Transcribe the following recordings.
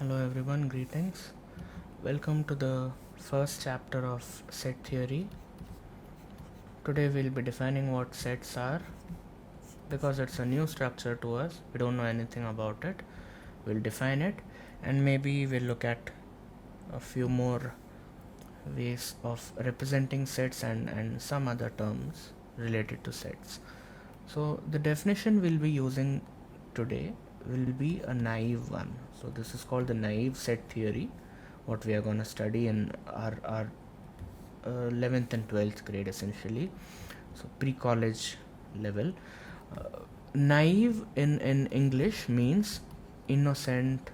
Hello everyone, greetings. Welcome to the first chapter of set theory. Today we'll be defining what sets are. Because it's a new structure to us, we don't know anything about it. We'll define it and maybe we'll look at a few more ways of representing sets and some other terms related to sets. So the definition we'll be using today will be a naive one. So this is called the naive set theory, what we are going to study in our 11th and 12th grade essentially, so pre-college level. Naive in English means innocent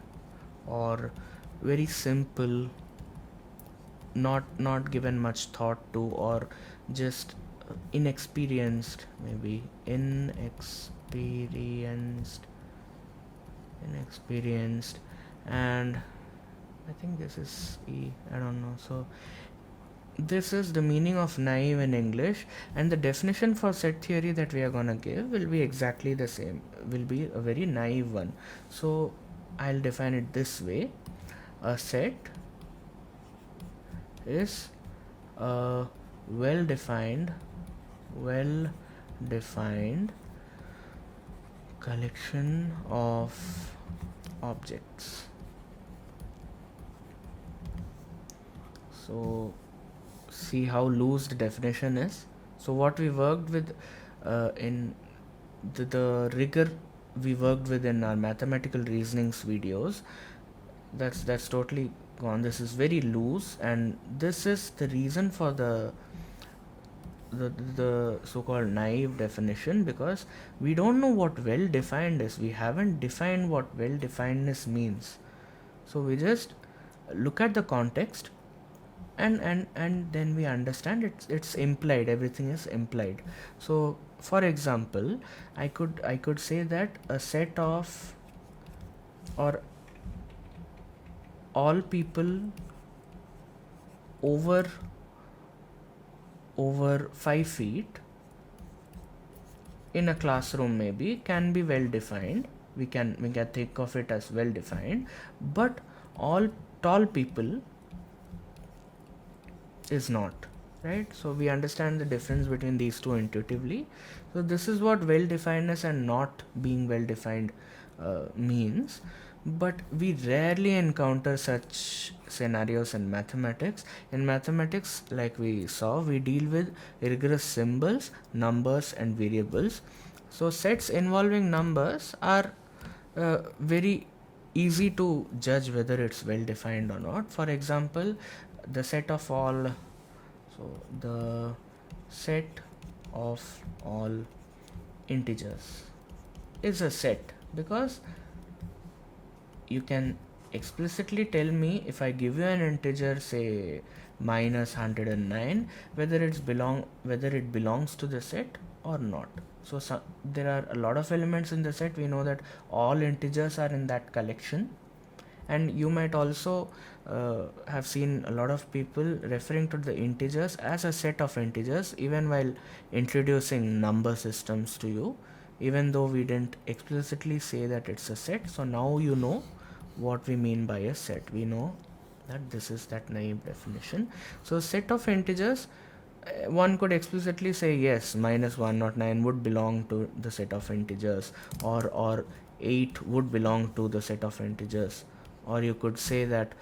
or very simple, not given much thought to, or just inexperienced, maybe inexperienced, and I think this is I don't know. So this is the meaning of naive in English, and the definition for set theory that we are gonna give will be exactly the same, will be a very naive one. So I'll define it this way: a set is a well-defined collection of objects. So see how loose the definition is. So what we worked with in the rigor we worked with in our mathematical reasonings videos, that's totally gone. This is very loose, and this is the reason for the so-called naive definition, because we don't know what well-defined is. We haven't defined what well-definedness means. So we just look at the context and then we understand it's implied, everything is implied. So for example, I could say that a set of, or all people over 5 feet in a classroom maybe can be well defined. We can think of it as well defined, but all tall people is not, right? So we understand the difference between these two intuitively. So this is what well definedness and not being well defined means. But we rarely encounter such scenarios in mathematics. In mathematics, like we saw, we deal with rigorous symbols, numbers and variables. So sets involving numbers are very easy to judge whether it's well defined or not. For example, the set of all integers is a set, because you can explicitly tell me, if I give you an integer, say minus 109, whether it belongs to the set or not. So there are a lot of elements in the set. We know that all integers are in that collection, and you might also have seen a lot of people referring to the integers as a set of integers, even while introducing number systems to you, even though we didn't explicitly say that it's a set. So now you know what we mean by a set. We know that this is that naive definition. So set of integers, one could explicitly say yes, minus 109 would belong to the set of integers, or 8 would belong to the set of integers, or you could say that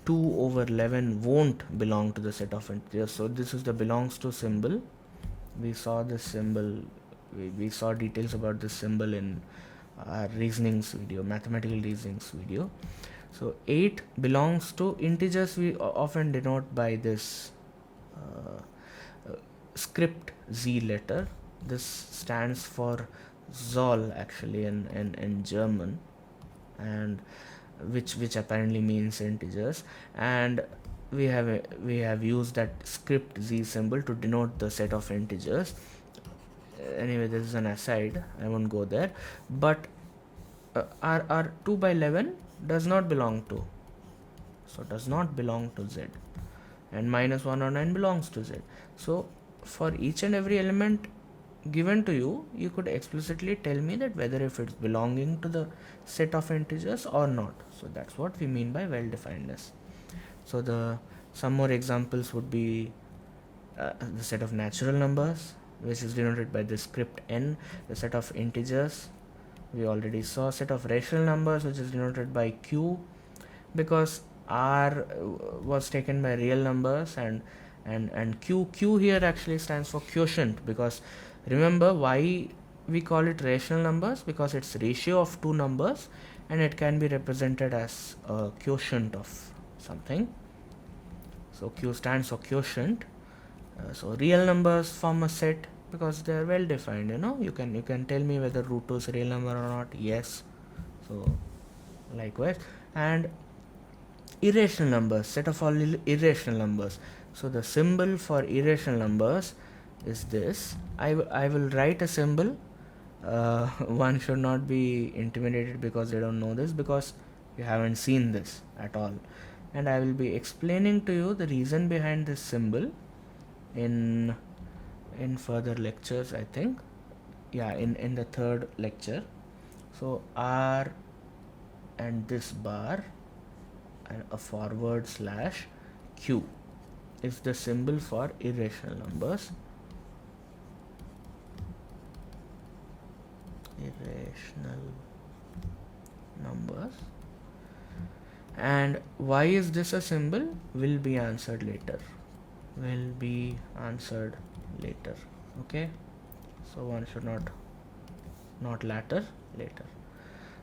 2 over 11 won't belong to the set of integers. So this is the belongs to symbol. We saw this symbol, we saw details about this symbol in our reasonings video, mathematical reasonings video. So 8 belongs to integers. We often denote by this script Z letter. This stands for Zoll actually in German, and which apparently means integers, and we have used that script Z symbol to denote the set of integers. Anyway, this is an aside, I won't go there. But our 2 by 11 does not belong to Z, and minus 109 belongs to Z. So for each and every element, given to you, you could explicitly tell me that whether if it's belonging to the set of integers or not. So that's what we mean by well-definedness. So some more examples would be the set of natural numbers, which is denoted by the script n, the set of integers we already saw, set of rational numbers, which is denoted by q, because r was taken by real numbers, and q here actually stands for quotient, because remember why we call it rational numbers, because it's ratio of two numbers and it can be represented as a quotient of something. So q stands for quotient. So real numbers form a set because they are well defined. You can tell me whether root 2 is a real number or not. Yes. So likewise, and irrational numbers, set of all irrational numbers. So the symbol for irrational numbers is this. I will write a symbol. One should not be intimidated because they don't know this, because you haven't seen this at all, and I will be explaining to you the reason behind this symbol in further lectures, I think. Yeah, in the third lecture. So r and this bar and a forward slash q is the symbol for irrational numbers. And why is this a symbol will be answered later. Okay, so one should not later, later.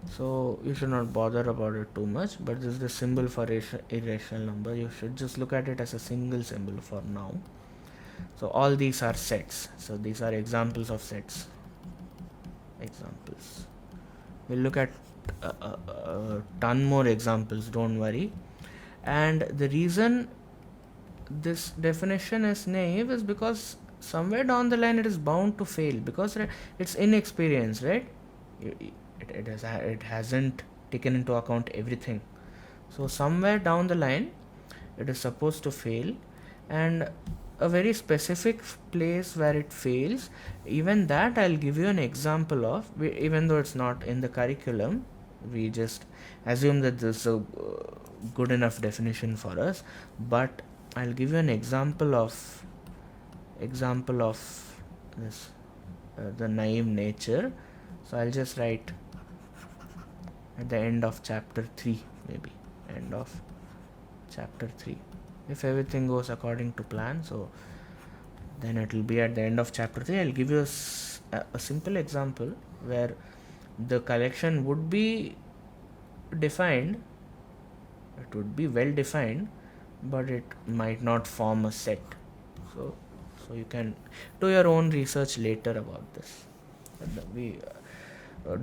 So you should not bother about it too much, but this is the symbol for irrational number. You should just look at it as a single symbol for now. So all these are sets. So these are examples of sets. We'll look at a ton more examples, don't worry. And the reason this definition is naive is because somewhere down the line it is bound to fail, because it's inexperience, right? It hasn't taken into account everything. So somewhere down the line it is supposed to fail, and a very specific place where it fails, even that I'll give you an example of. Even though it's not in the curriculum, we just assume that this is a good enough definition for us, but I'll give you an example of this the naive nature. So I'll just write at the end of chapter 3, maybe end of chapter 3, if everything goes according to plan. So then it will be at the end of chapter 3. I'll give you a simple example where the collection would be defined, it would be well defined, but it might not form a set. So you can do your own research later about this. We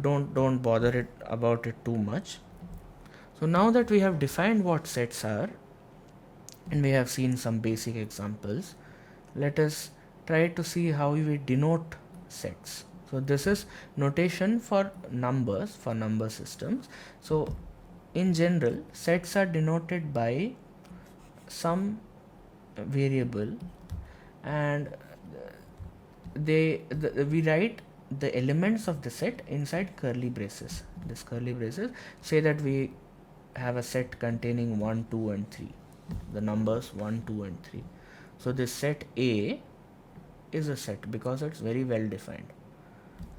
don't bother about it too much. So now that we have defined what sets are and we have seen some basic examples, let us try to see how we denote sets. So this is notation for numbers, for number systems. So in general, sets are denoted by some variable, and we write the elements of the set inside curly braces. This curly braces say that we have a set containing 1, 2 and 3, the numbers 1, 2 and 3. So this set A is a set because it's very well defined.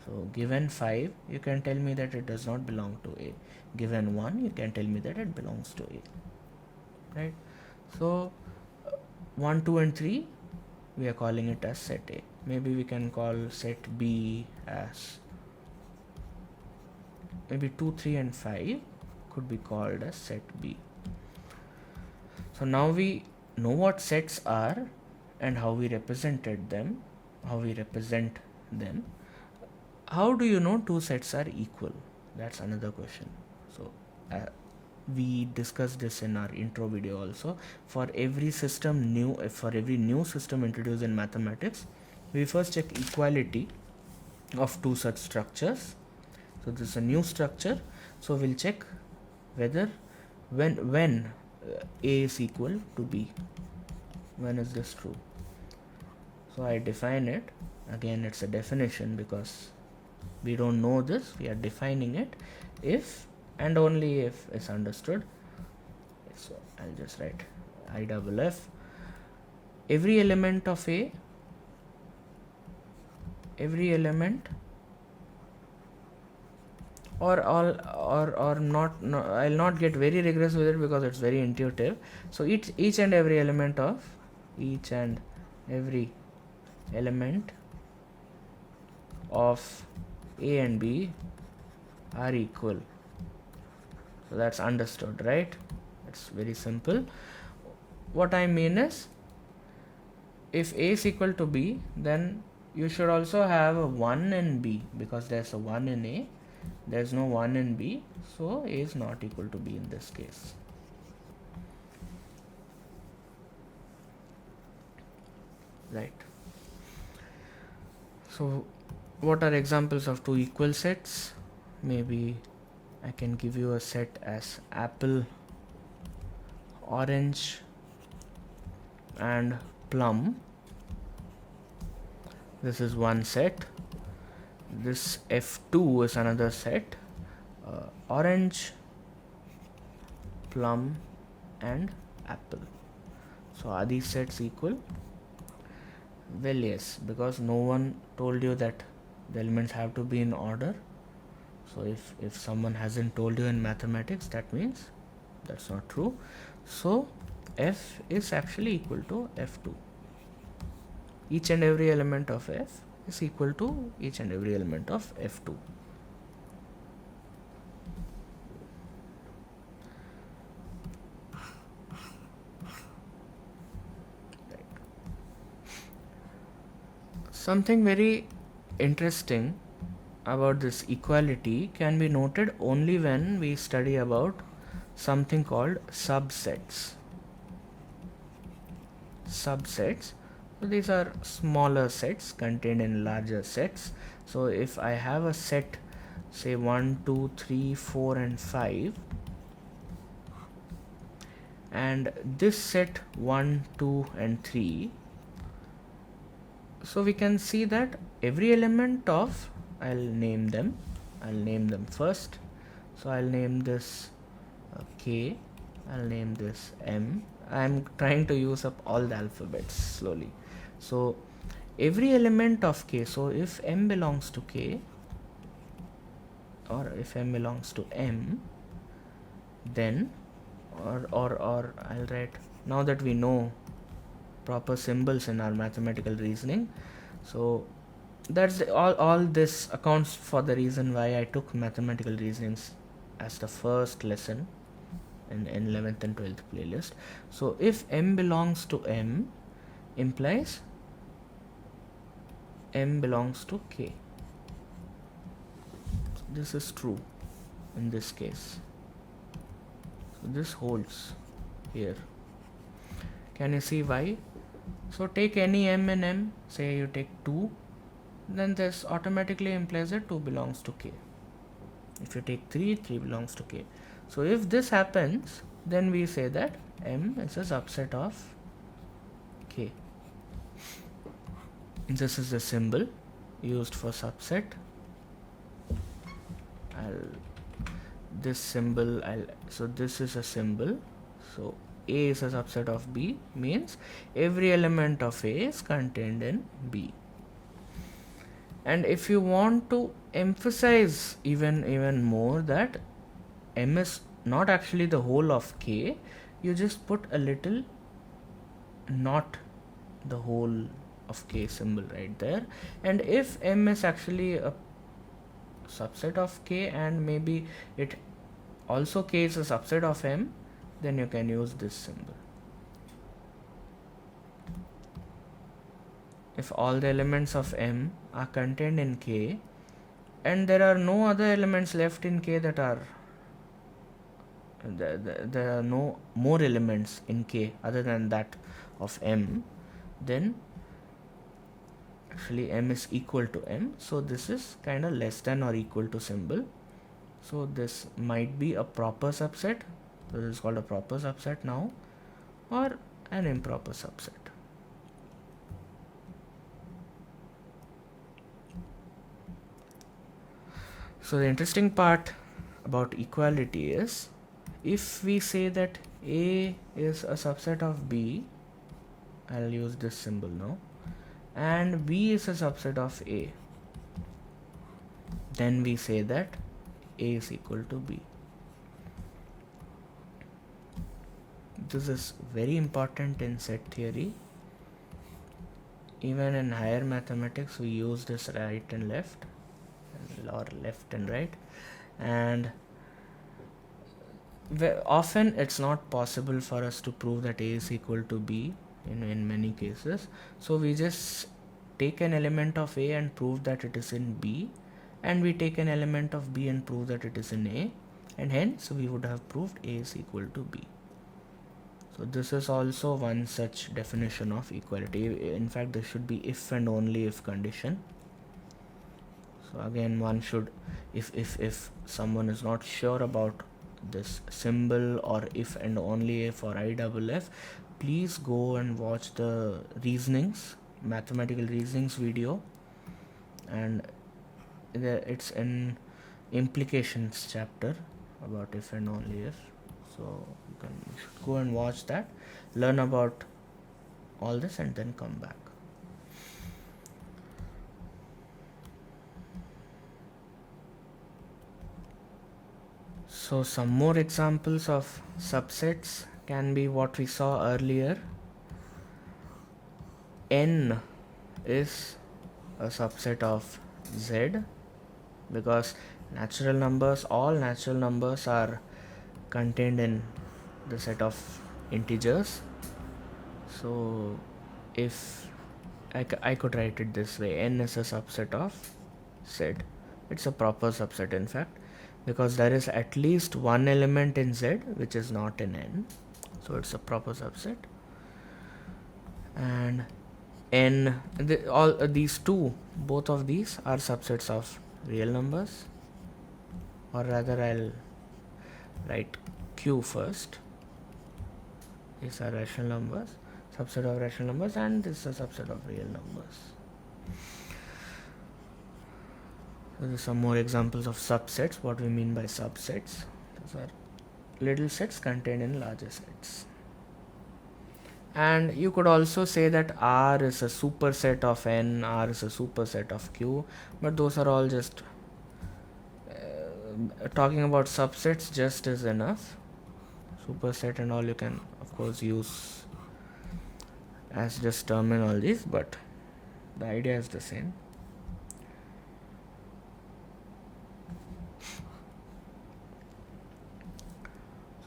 So given 5, you can tell me that it does not belong to A. Given 1, you can tell me that it belongs to A. Right? So 1, 2 and 3, we are calling it as set A. Maybe we can call set B as, maybe 2, 3 and 5 could be called as set B. So now we know what sets are and how we represent them. How do you know two sets are equal? That's another question. So we discussed this in our intro video also. For every new system introduced in mathematics, we first check equality of two such structures. So this is a new structure, so we'll check whether when A is equal to B, when is this true. So I define it again it's a definition because we don't know this, we are defining it. If and only if is understood. So I'll just write IFF. Every element of A, every element or not, no, I'll not get very rigorous with it because it's very intuitive. So each and every element of A and B are equal. So that's understood, right? It's very simple. What I mean is, if A is equal to B, then you should also have a 1 in B, because there's a 1 in A, there's no 1 in B, so A is not equal to B in this case. Right. So what are examples of two equal sets? Maybe I can give you a set as apple, orange and plum. This is one set. This F2 is another set. Orange, plum and apple. So are these sets equal? Well, yes, because no one told you that the elements have to be in order. So if someone hasn't told you in mathematics, that means that's not true. So F is actually equal to F2. Each and every element of F is equal to each and every element of F2. Right. Something very interesting about this equality can be noted only when we study about something called subsets. Subsets. So these are smaller sets contained in larger sets. So if I have a set, say 1, 2, 3, 4 and 5, and this set 1, 2 and 3, so we can see that every element of, I'll name them first. So I'll name this K, I'll name this M. I'm trying to use up all the alphabets slowly. So every element of K, so if M belongs to K or if M belongs to M, then or I'll write, now that we know proper symbols in our mathematical reasoning, so that's all this accounts for the reason why I took mathematical reasonings as the first lesson in 11th and 12th playlist. So if M belongs to M implies M belongs to K. So this is true in this case. So this holds here. Can you see why? So take any M in M, say you take 2, then this automatically implies that 2 belongs to K. If you take 3, 3 belongs to K. So if this happens, then we say that M is a subset of K. This is the symbol used for subset. So this is a symbol. So A is a subset of B, means every element of A is contained in B. And if you want to emphasize even more that M is not actually the whole of K, you just put a little not the whole of K symbol right there. And if M is actually a subset of K and maybe it also K is a subset of M, then you can use this symbol. If all the elements of M are contained in K and there are no other elements left in K that are there are no more elements in K other than that of M, then actually M is equal to M. So this is kind of less than or equal to symbol. So this might be a proper subset. So this is called a proper subset now, or an improper subset. So the interesting part about equality is, if we say that A is a subset of B, I'll use this symbol now, and B is a subset of A, then we say that A is equal to B. This is very important in set theory. Even in higher mathematics we use this right and left, or left and right, and often it's not possible for us to prove that A is equal to B in many cases. So we just take an element of A and prove that it is in B, and we take an element of B and prove that it is in A, and hence we would have proved A is equal to B. So this is also one such definition of equality. In fact, there should be if and only if condition. So again, one should, if someone is not sure about this symbol or if and only if or IFF, please go and watch the reasonings, mathematical reasonings video, and it's in implications chapter about if and only if. So you should go and watch that, learn about all this, and then come back. So some more examples of subsets can be what we saw earlier. N is a subset of Z, because natural numbers, all natural numbers are contained in the set of integers. So if I could write it this way, N is a subset of Z. It's a proper subset, in fact, because there is at least one element in Z which is not in N, so it's a proper subset. And N, these two, both of these are subsets of real numbers, or rather I'll write Q first. These are rational numbers, subset of rational numbers, and this is a subset of real numbers. So there are some more examples of subsets. What we mean by subsets: those are little sets contained in larger sets. And you could also say that R is a superset of N, R is a superset of Q, but those are all just talking about subsets just is enough. Superset and all you can of course use as just terminologies, but the idea is the same.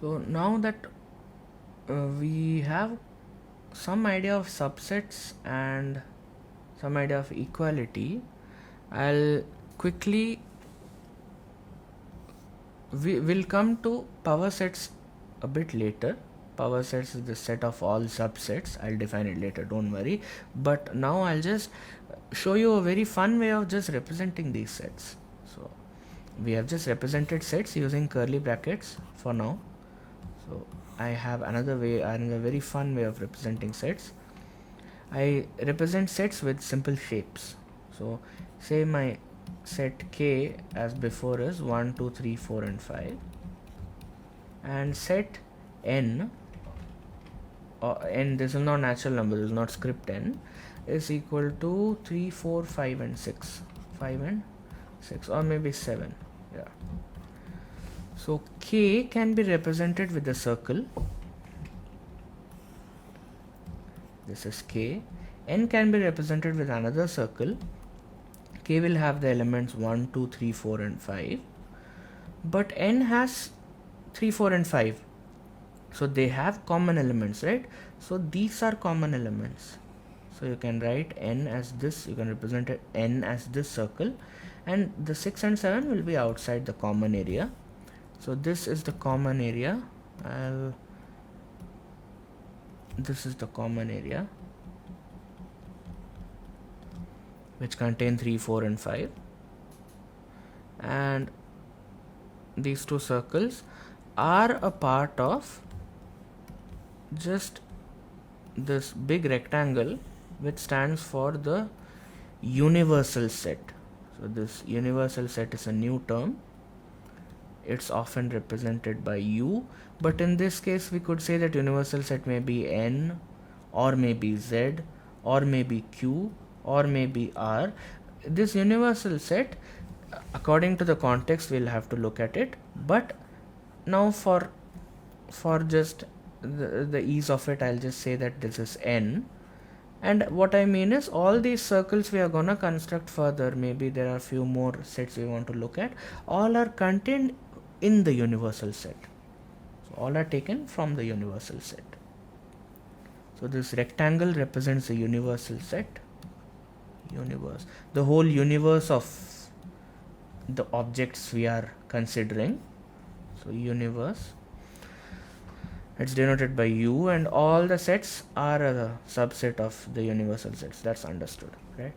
So now that we have some idea of subsets and some idea of equality, I'll quickly, we will come to power sets a bit later. Power sets is the set of all subsets. I'll define it later, don't worry. But now I'll just show you a very fun way of just representing these sets. So we have just represented sets using curly brackets for now. So I have another very fun way of representing sets. I represent sets with simple shapes. So say my set K as before is 1, 2, 3, 4 and 5, and set N, N, this is not natural number, this is not script N, is equal to 3, 4, 5 and 6, 5 and 6, or maybe 7. Yeah. So K can be represented with a circle. This is K. N can be represented with another circle. K will have the elements 1, 2, 3, 4 and 5. But N has 3, 4 and 5. So they have common elements, right? So these are common elements. So you can write N as this, you can represent N as this circle, and the 6 and 7 will be outside the common area. So this is the common area. This is the common area which contain 3, 4 and 5, and these two circles are a part of just this big rectangle which stands for the universal set. So So this universal set is a new term. It's often represented by U, but in this case we could say that universal set may be N, or maybe Z, or maybe Q, or maybe R. This universal set, according to the context, we'll have to look at it, but now for just the ease of it, I'll just say that this is N. And what I mean is, all these circles we are gonna construct further, maybe there are a few more sets we want to look at, all are contained in the universal set. So all are taken from the universal set. So this rectangle represents the universal set. Universe, the whole universe of the objects we are considering. So universe, it's denoted by U, and all the sets are a subset of the universal sets. That's understood, right?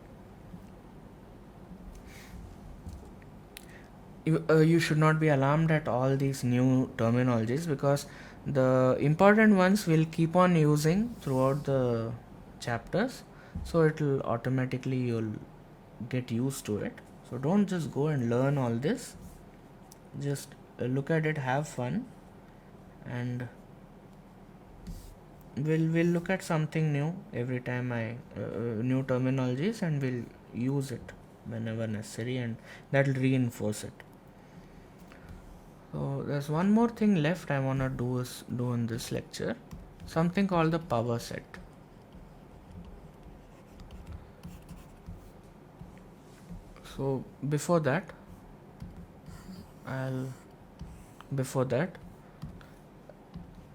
You should not be alarmed at all these new terminologies, because the important ones we'll keep on using throughout the chapters, so it'll automatically, you'll get used to it. So don't just go and learn all this, just look at it, have fun, and we'll look at something new every time, new terminologies, and we'll use it whenever necessary, and that'll reinforce it. So there's one more thing left I want to do in this lecture, something called the power set. So before that,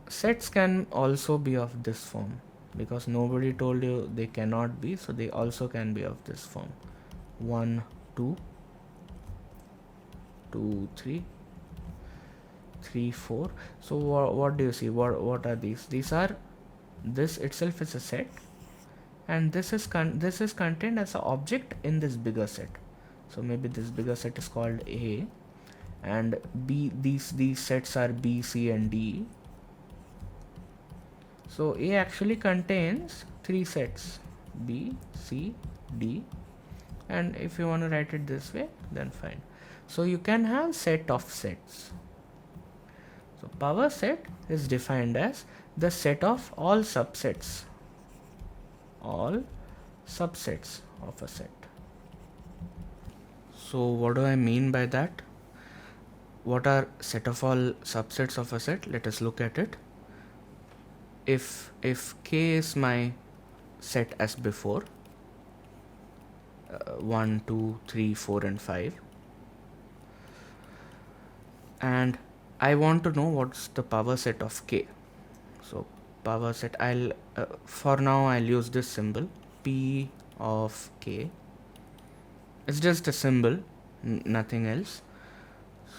sets can also be of this form, because nobody told you they cannot be, so they also can be of this form. 1 2 2 3 3 4. So what do you see? What are these? This itself is a set, and this is contained as an object in this bigger set. So maybe this bigger set is called A, and B, these sets are B, C, and D. So A actually contains 3 sets, B, C, D, and if you want to write it this way, then fine. So you can have set of sets. So power set is defined as the set of all subsets of a set. So what do I mean by that? What are set of all subsets of a set? Let us look at it. If K is my set as before, 1 2 3 4 and 5, and I want to know what's the power set of K. So power set, for now I'll use this symbol, P of K. It's just a symbol, nothing else.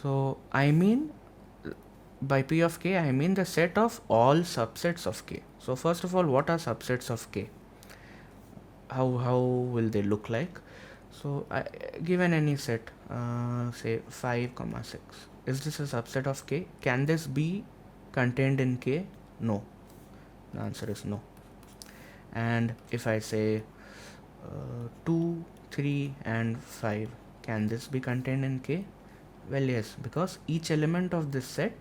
So I mean, by P of K, I mean the set of all subsets of K. So first of all, what are subsets of K? How will they look like? So given any set, say 5, 6, is this a subset of K? Can this be contained in K? No. The answer is no. And if I say 2, 3 and 5, can this be contained in K? Well, yes, because each element of this set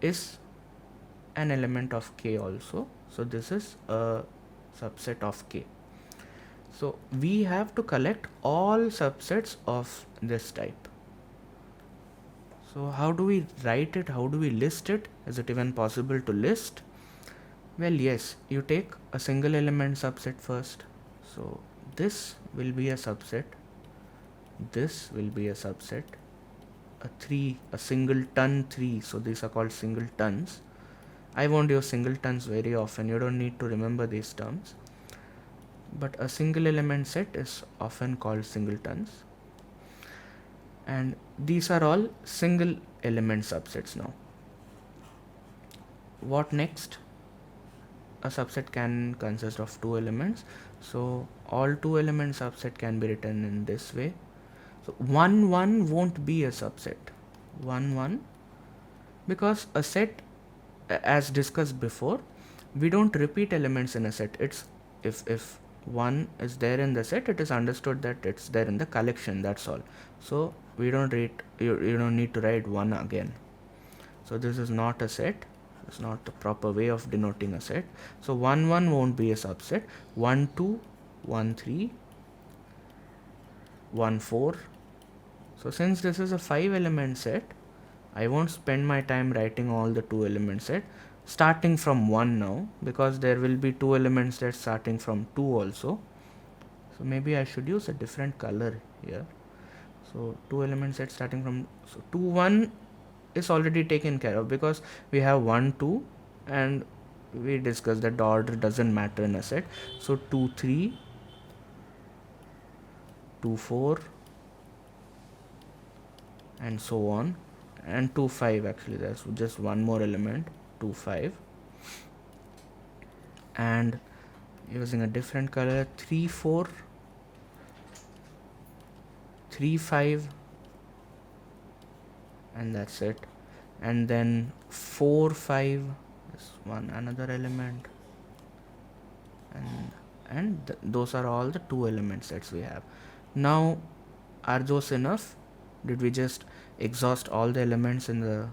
is an element of K also. So this is a subset of K. So we have to collect all subsets of this type. So how do we write it? How do we list it? Is it even possible to list? Well, yes, you take a single element subset first. So this will be a subset. This will be a subset. A singleton 3. So these are called singletons. I won't use singletons very often. You don't need to remember these terms. But a single element set is often called singletons. And these are all single element subsets now. What next? A subset can consist of 2 elements. So all 2 element subset can be written in this way. So 1 1 won't be a subset. 1 1, because a set, as discussed before, we don't repeat elements in a set. It's if 1 is there in the set, it is understood that it's there in the collection, that's all. So we don't read, you don't need to write 1 again. So this is not a set, it's not the proper way of denoting a set. So 1 1 won't be a subset. 1 2, 1 3, 1 4. So since this is a 5 element set, I won't spend my time writing all the 2 element set starting from 1 now, because there will be 2 elements that starting from 2 also. So maybe I should use a different color here. So 2 element set starting from, so 2 1 is already taken care of because we have 1 2 and we discussed that the order doesn't matter in a set. So 2 3, 2 4 and so on, and 2 5, actually there's just one more element, 2 5, and using a different color, 3 4, 3 5, and that's it. And then 4 5 is one another element, and those are all the 2 element sets we have. Now are those enough? Did we just exhaust all the elements in the,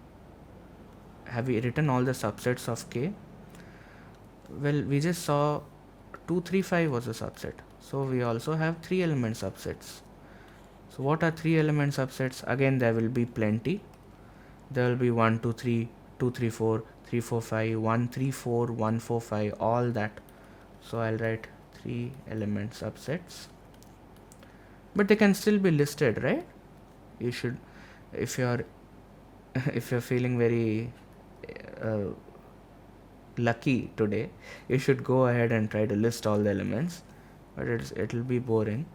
have we written all the subsets of K? Well, we just saw 2 3 5 was a subset, so we also have 3 element subsets. So what are 3 element subsets? Again, there will be plenty. There will be 1 2 3, 2 3 4, 3 4 5, 1 3 4, 1 4 5, all that. So I'll write 3 element subsets, but they can still be listed, right? You should, if you're if you're feeling very lucky today, you should go ahead and try to list all the elements, but it'll be boring.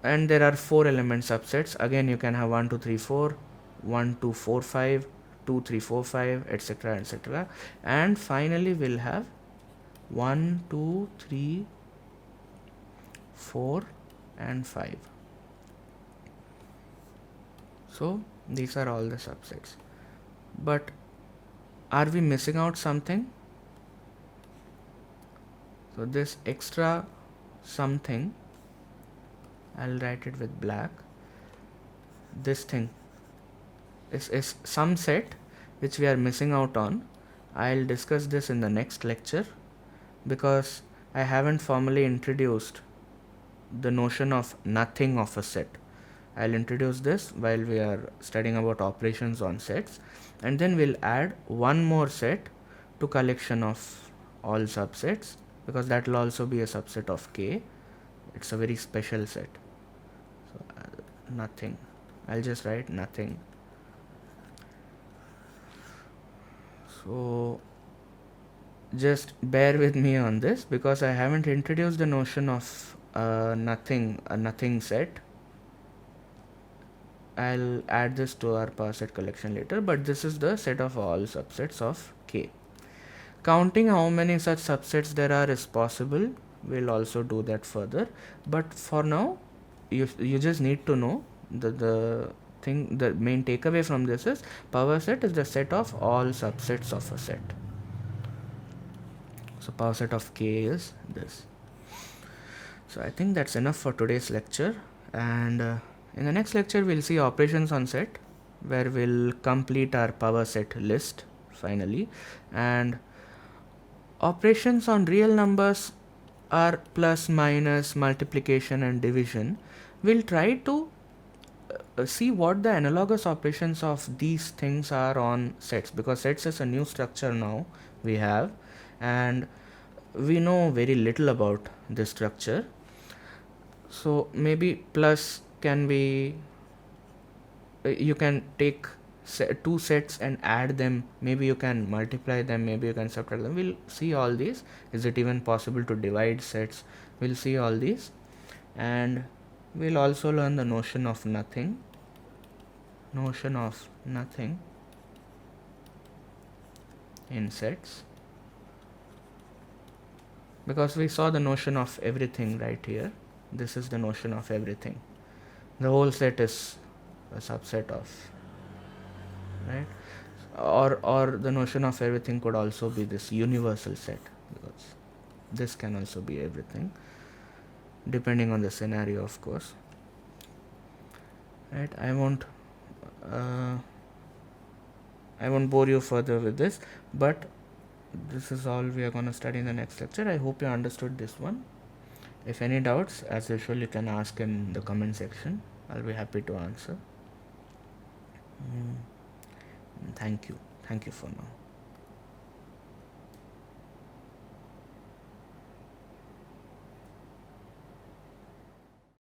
And there are 4 element subsets. Again, you can have 1 2 3 4, 1 2 4 5, 2 3 4 5, etc., etc. And finally we'll have 1 2 3 4 and 5. So these are all the subsets. But are we missing out something? So this extra something, I'll write it with black. This thing is some set which we are missing out on. I'll discuss this in the next lecture, because I haven't formally introduced the notion of nothing of a set. I'll introduce this while we are studying about operations on sets, and then we'll add one more set to collection of all subsets, because that will also be a subset of K. It's a very special set. So nothing, I'll just write nothing. So just bear with me on this, because I haven't introduced the notion of a nothing set. I'll add this to our power set collection later, but this is the set of all subsets of K. Counting how many such subsets there are is possible. We'll also do that further, but for now you just need to know the main takeaway from this is power set is the set of all subsets of a set. So power set of K is this. So I think that's enough for today's lecture, and in the next lecture we'll see operations on set, where we'll complete our power set list finally, and operations on real numbers are plus, minus, multiplication and division. We'll try to see what the analogous operations of these things are on sets, because sets is a new structure now we have, and we know very little about this structure. So maybe plus can be, you can take two sets and add them, maybe you can multiply them, maybe you can subtract them. We'll see all these. Is it even possible to divide sets? We'll see all these, and we'll also learn the notion of nothing in sets, because we saw the notion of everything right here. This is the notion of everything. The whole set is a subset of, right? Or the notion of everything could also be this universal set, because this can also be everything, depending on the scenario, of course. Right, I won't bore you further with this, but this is all we are going to study in the next lecture. I hope you understood this one. If any doubts, as usual, you can ask in the comment section. I'll be happy to answer. Thank you for now.